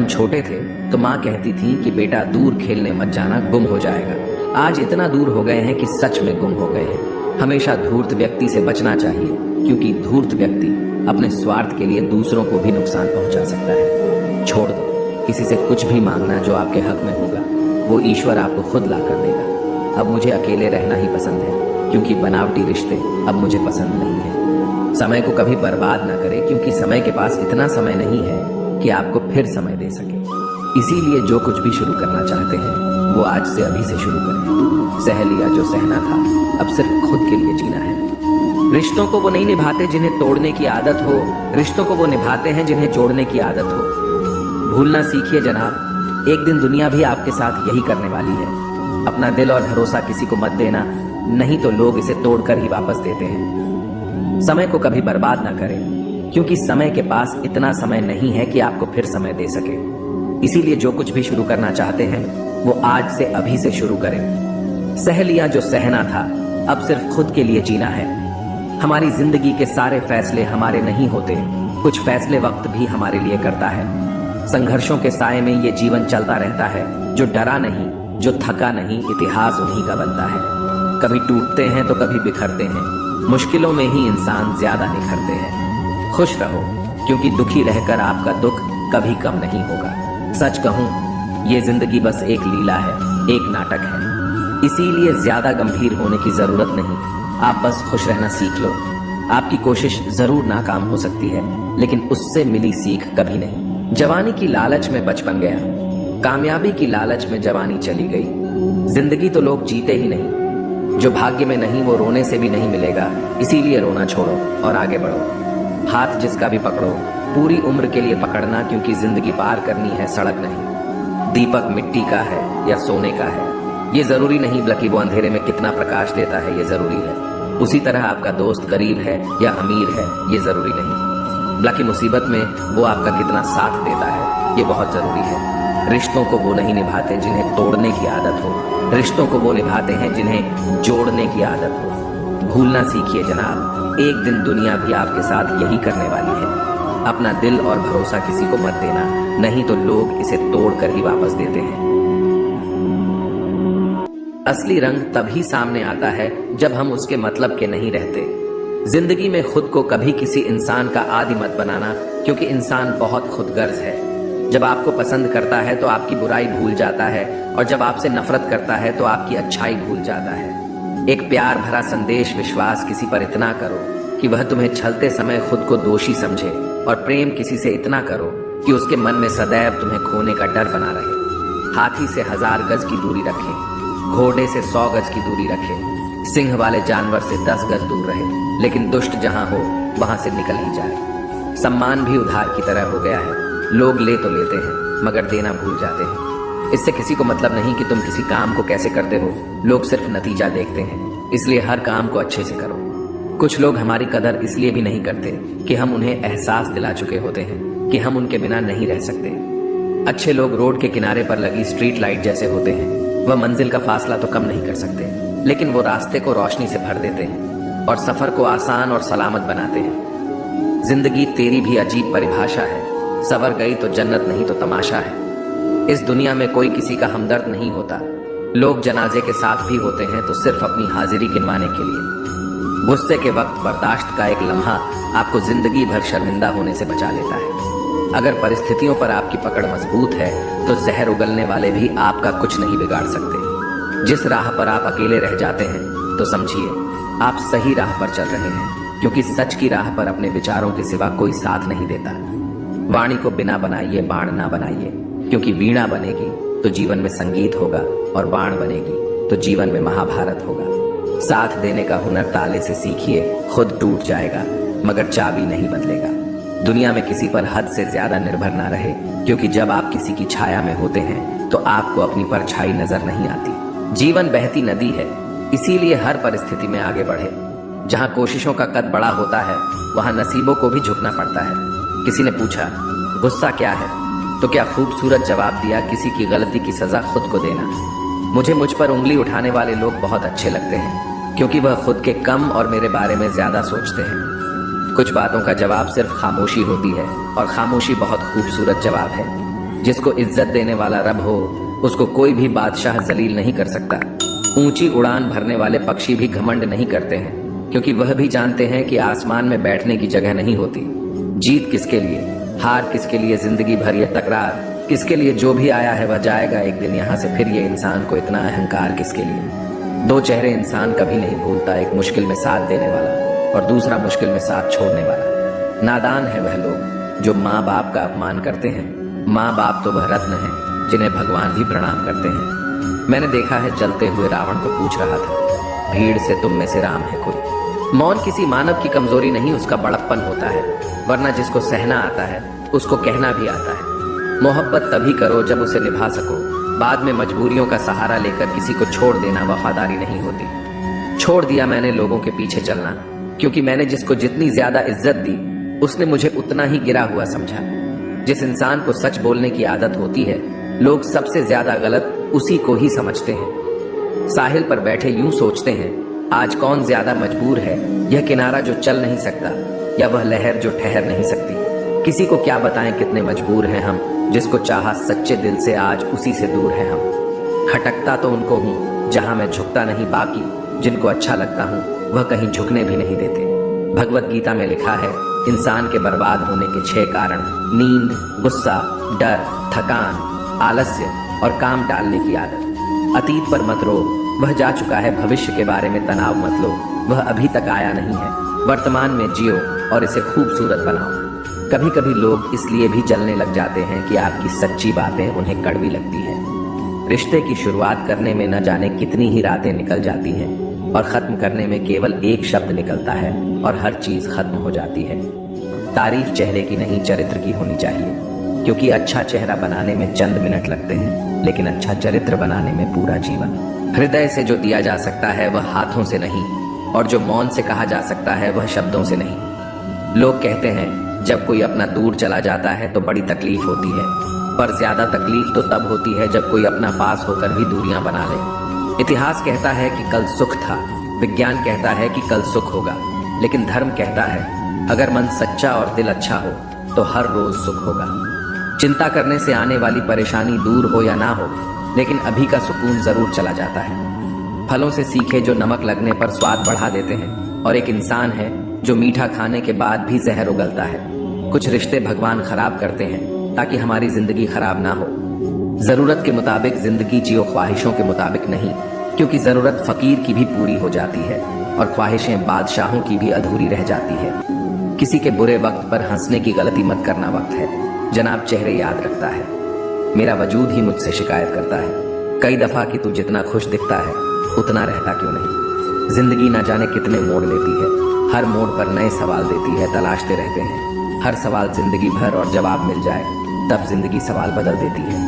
हम छोटे थे तो माँ कहती थी कि बेटा दूर खेलने मत जाना, गुम हो जाएगा। आज इतना दूर हो गए हैं कि सच में गुम हो गए हैं। हमेशा धूर्त व्यक्ति से बचना चाहिए, क्योंकि धूर्त व्यक्ति अपने स्वार्थ के लिए दूसरों को भी नुकसान पहुंचा सकता है। छोड़ दो, किसी से कुछ भी मांगना जो आपके हक में होगा वो ईश्वर आपको खुद ला कर देगा। अब मुझे अकेले रहना ही पसंद है, क्योंकि बनावटी रिश्ते अब मुझे पसंद नहीं है। समय को कभी बर्बाद ना करें, क्योंकि समय के पास इतना समय नहीं है कि आपको फिर समय दे सके। इसीलिए जो कुछ भी शुरू करना चाहते हैं वो आज से अभी से शुरू करें। सह लिया जो सहना था, अब सिर्फ खुद के लिए जीना है। रिश्तों को वो नहीं निभाते जिन्हें तोड़ने की आदत हो, रिश्तों को वो निभाते हैं जिन्हें जोड़ने की आदत हो। भूलना सीखिए जनाब, एक दिन दुनिया भी आपके साथ यही करने वाली है। अपना दिल और भरोसा किसी को मत देना, नहीं तो लोग इसे तोड़कर ही वापस देते हैं। समय को कभी बर्बाद ना करें, क्योंकि समय के पास इतना समय नहीं है कि आपको फिर समय दे सके। इसीलिए जो कुछ भी शुरू करना चाहते हैं वो आज से अभी से शुरू करें। सह लिया जो सहना था, अब सिर्फ खुद के लिए जीना है। हमारी जिंदगी के सारे फैसले हमारे नहीं होते, कुछ फैसले वक्त भी हमारे लिए करता है। संघर्षों के साए में ये जीवन चलता रहता है। जो डरा नहीं, जो थका नहीं, इतिहास उन्हीं का बनता है। कभी टूटते हैं तो कभी बिखरते हैं, मुश्किलों में ही इंसान ज्यादा निखरते हैं। खुश रहो, क्योंकि दुखी रहकर आपका दुख कभी कम नहीं होगा। सच कहूं, ये जिंदगी बस एक लीला है, एक नाटक है। इसीलिए ज्यादा गंभीर होने की जरूरत नहीं, आप बस खुश रहना सीख लो। आपकी कोशिश जरूर नाकाम हो सकती है, लेकिन उससे मिली सीख कभी नहीं। जवानी की लालच में बचपन गया, कामयाबी की लालच में जवानी चली गई। जिंदगी तो लोग जीते ही नहीं, जो भाग्य में नहीं वो रोने से भी नहीं मिलेगा। इसीलिए रोना छोड़ो और आगे बढ़ो। हाथ जिसका भी पकड़ो, पूरी उम्र के लिए पकड़ना, क्योंकि जिंदगी पार करनी है, सड़क नहीं। दीपक मिट्टी का है या सोने का है ये जरूरी नहीं, बल्कि वो अंधेरे में कितना प्रकाश देता है ये जरूरी है। उसी तरह आपका दोस्त गरीब है या अमीर है ये जरूरी नहीं, बल्कि मुसीबत में वो आपका कितना साथ देता है ये बहुत जरूरी है। रिश्तों को वो नहीं निभाते जिन्हें तोड़ने की आदत हो, रिश्तों को वो निभाते हैं जिन्हें जोड़ने की आदत हो। भूलना सीखिए जनाब, एक दिन दुनिया भी आपके साथ यही करने वाली है। अपना दिल और भरोसा किसी को मत देना, नहीं तो लोग इसे तोड़कर ही वापस देते हैं। असली रंग तभी सामने आता है जब हम उसके मतलब के नहीं रहते। जिंदगी में खुद को कभी किसी इंसान का आदी मत बनाना, क्योंकि इंसान बहुत खुदगर्ज है। जब आपको पसंद करता है तो आपकी बुराई भूल जाता है, और जब आपसे नफरत करता है तो आपकी अच्छाई भूल जाता है। एक प्यार भरा संदेश विश्वास किसी पर इतना करो कि वह तुम्हें छलते समय खुद को दोषी समझे, और प्रेम किसी से इतना करो कि उसके मन में सदैव तुम्हें खोने का डर बना रहे। हाथी से 1000 गज की दूरी रखें, घोड़े से 100 गज की दूरी रखें, सिंह वाले जानवर से 10 गज दूर रहे, लेकिन दुष्ट जहां हो वहां से निकल ही जाए। सम्मान भी उधार की तरह हो गया है, लोग ले तो लेते हैं मगर देना भूल जाते हैं। इससे किसी को मतलब नहीं कि तुम किसी काम को कैसे करते हो, लोग सिर्फ नतीजा देखते हैं। इसलिए हर काम को अच्छे से करो। कुछ लोग हमारी कदर इसलिए भी नहीं करते कि हम उन्हें एहसास दिला चुके होते हैं कि हम उनके बिना नहीं रह सकते। अच्छे लोग रोड के किनारे पर लगी स्ट्रीट लाइट जैसे होते हैं। वह मंजिल का फासला तो कम नहीं कर सकते, लेकिन वो रास्ते को रोशनी से भर देते हैं और सफर को आसान और सलामत बनाते हैं। जिंदगी तेरी भी अजीब परिभाषा है, सवर गई तो जन्नत नहीं तो तमाशा है। इस दुनिया में कोई किसी का हमदर्द नहीं होता। लोग जनाजे के साथ भी होते हैं तो सिर्फ अपनी हाजिरी गिनवाने के लिए। गुस्से के वक्त बर्दाश्त का एक लम्हा आपको जिंदगी भर शर्मिंदा होने से बचा लेता है। अगर परिस्थितियों पर आपकी पकड़ मजबूत है तो जहर उगलने वाले भी आपका कुछ नहीं बिगाड़ सकते। जिस राह पर आप अकेले रह जाते हैं तो समझिए आप सही राह पर चल रहे हैं, क्योंकि सच की राह पर अपने विचारों के सिवा कोई साथ नहीं देता। वाणी को बिना बनाइए, बाण ना बनाइए, क्योंकि वीणा बनेगी तो जीवन में संगीत होगा, और बाण बनेगी तो जीवन में महाभारत होगा। साथ देने का हुनर ताले से सीखिए, खुद टूट जाएगा मगर चाबी नहीं बदलेगा। दुनिया में किसी पर हद से ज्यादा निर्भर ना रहे, क्योंकि जब आप किसी की छाया में होते हैं तो आपको अपनी परछाई नजर नहीं आती। जीवन बहती नदी है, इसीलिए हर परिस्थिति में आगे बढ़े। जहां कोशिशों का कद बड़ा होता है वहां नसीबों को भी झुकना पड़ता है। किसी ने पूछा गुस्सा क्या है, तो क्या खूबसूरत जवाब दिया, किसी की गलती की सजा खुद को देना। मुझे मुझ पर उंगली उठाने वाले लोग बहुत अच्छे लगते हैं, क्योंकि वह खुद के कम और मेरे बारे में ज्यादा सोचते हैं। कुछ बातों का जवाब सिर्फ खामोशी होती है, और खामोशी बहुत खूबसूरत जवाब है। जिसको इज्जत देने वाला रब हो उसको कोई भी बादशाह जलील नहीं कर सकता। ऊंची उड़ान भरने वाले पक्षी भी घमंड नहीं करते हैं, क्योंकि वह भी जानते हैं कि आसमान में बैठने की जगह नहीं होती। जीत किसके लिए, हार किसके लिए, जिंदगी भर ये तकरार किसके लिए, जो भी आया है वह जाएगा एक दिन यहाँ से, फिर ये इंसान को इतना अहंकार किसके लिए। दो चेहरे इंसान कभी नहीं भूलता, एक मुश्किल में साथ देने वाला और दूसरा मुश्किल में साथ छोड़ने वाला। नादान है वह लोग जो माँ बाप का अपमान करते हैं। माँ बाप तो वह रत्न है जिन्हें भगवान भी प्रणाम करते हैं। मैंने देखा है चलते हुए रावण को पूछ रहा था, भीड़ से तुम में से राम है कोई। मौन किसी मानव की कमजोरी नहीं, उसका बड़प्पन होता है, वरना जिसको सहना आता है उसको कहना भी आता है। मोहब्बत तभी करो जब उसे निभा सको, बाद में मजबूरियों का सहारा लेकर किसी को छोड़ देना वफादारी नहीं होती। छोड़ दिया मैंने लोगों के पीछे चलना, क्योंकि मैंने जिसको जितनी ज्यादा इज्जत दी उसने मुझे उतना ही गिरा हुआ समझा। जिस इंसान को सच बोलने की आदत होती है, लोग सबसे ज्यादा गलत उसी को ही समझते हैं। साहिल पर बैठे यूं सोचते हैं, आज कौन ज्यादा मजबूर है, यह किनारा जो चल नहीं सकता या वह लहर जो ठहर नहीं सकती। किसी को क्या बताएं कितने मजबूर हैं हम, जिसको चाहा सच्चे दिल से आज उसी से दूर है हम। खटकता तो उनको हूँ जहां मैं झुकता नहीं, बाकी जिनको अच्छा लगता हूँ वह कहीं झुकने भी नहीं देते। भगवत गीता में लिखा है, इंसान के बर्बाद होने के 6 कारण: नींद, गुस्सा, डर, थकान, आलस्य और काम टालने की आदत। अतीत पर मत रो, वह जा चुका है। भविष्य के बारे में तनाव मत लो, वह अभी तक आया नहीं है। वर्तमान में जियो और इसे खूबसूरत बनाओ। कभी कभी लोग इसलिए भी जलने लग जाते हैं कि आपकी सच्ची बातें उन्हें कड़वी लगती है। रिश्ते की शुरुआत करने में न जाने कितनी ही रातें निकल जाती हैं और खत्म करने में केवल एक शब्द निकलता है और हर चीज खत्म हो जाती है। तारीफ चेहरे की नहीं, चरित्र की होनी चाहिए, क्योंकि अच्छा चेहरा बनाने में चंद मिनट लगते हैं, लेकिन अच्छा चरित्र बनाने में पूरा जीवन। हृदय से जो दिया जा सकता है वह हाथों से नहीं, और जो मौन से कहा जा सकता है वह शब्दों से नहीं। लोग कहते हैं जब कोई अपना दूर चला जाता है तो बड़ी तकलीफ होती है, पर ज्यादा तकलीफ तो तब होती है जब कोई अपना पास होकर भी दूरियां बना ले। इतिहास कहता है कि कल सुख था, विज्ञान कहता है कि कल सुख होगा, लेकिन धर्म कहता है अगर मन सच्चा और दिल अच्छा हो तो हर रोज सुख होगा। चिंता करने से आने वाली परेशानी दूर हो या ना हो, लेकिन अभी का सुकून जरूर चला जाता है। फलों से सीखे जो नमक लगने पर स्वाद बढ़ा देते हैं, और एक इंसान है जो मीठा खाने के बाद भी जहर उगलता है। कुछ रिश्ते भगवान खराब करते हैं ताकि हमारी जिंदगी खराब ना हो। जरूरत के मुताबिक जिंदगी जियो, ख्वाहिशों के मुताबिक नहीं, क्योंकि जरूरत फकीर की भी पूरी हो जाती है और ख्वाहिशें बादशाहों की भी अधूरी रह जाती है। किसी के बुरे वक्त पर हंसने की गलती मत करना वक्त है, जनाब चेहरे याद रखता है। मेरा वजूद ही मुझसे शिकायत करता है कई दफा कि तू जितना खुश दिखता है उतना रहता क्यों नहीं। जिंदगी ना जाने कितने मोड़ लेती है, हर मोड़ पर नए सवाल देती है, तलाशते रहते हैं हर सवाल जिंदगी भर, और जवाब मिल जाए तब जिंदगी सवाल बदल देती है।